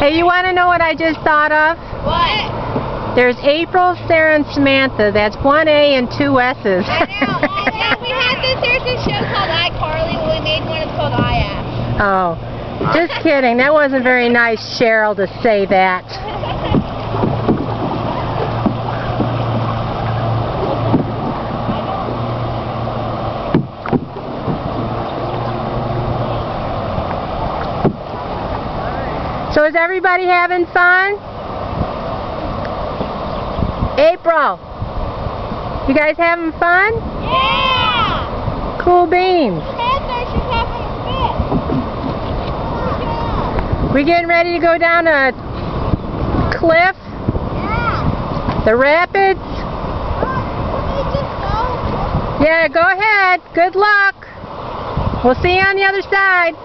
Hey, you want to know what I just thought of? What? There's April, Sara, and Samantha. That's one A and two S's. I know. Yeah, we had this. There's a show called iCarly. Well, we made one. It's called A.S.S. Oh, just kidding. That wasn't very nice, Cheryl, to say that. So is everybody having fun? April, you guys having fun? Yeah! Cool beans. Samantha, she's having a fit. Oh, We getting ready to go down a cliff? yeah. The rapids? Can we just go? Yeah, go ahead. Good luck. We'll see you on the other side.